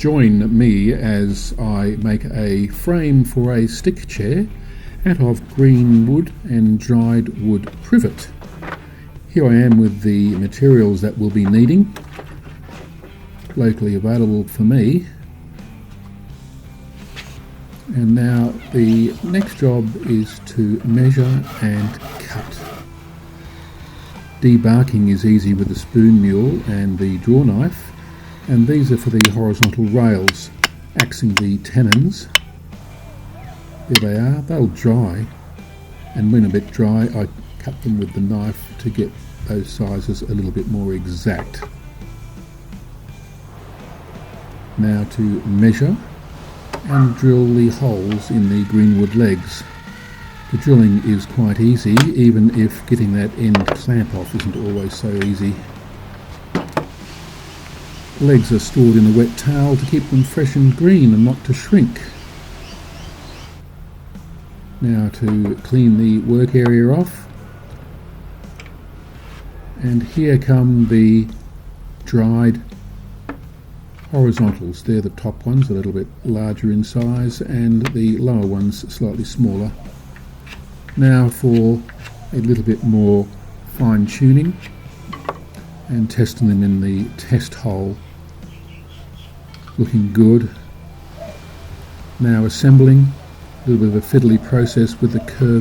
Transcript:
join me as I make a frame for a stick chair out of green wood and dried wood privet. Here I am with the materials that we'll be needing, locally available for me. And now the next job is to measure and cut. Debarking is easy with the spoon mule and the draw knife, and these are for the horizontal rails, axing the tenons. There they are, they'll dry, and when a bit dry I cut them with the knife to get those sizes a little bit more exact. Now to measure and drill the holes in the greenwood legs. The drilling is quite easy, even if getting that end clamp off isn't always so easy. The legs are stored in a wet towel to keep them fresh and green and not to shrink. Now to clean the work area off. And here come the dried horizontals. They're the top ones, a little bit larger in size, and the lower ones slightly smaller. Now for a little bit more fine tuning and testing them in the test hole. Looking good. Now assembling, a little bit of a fiddly process with the curve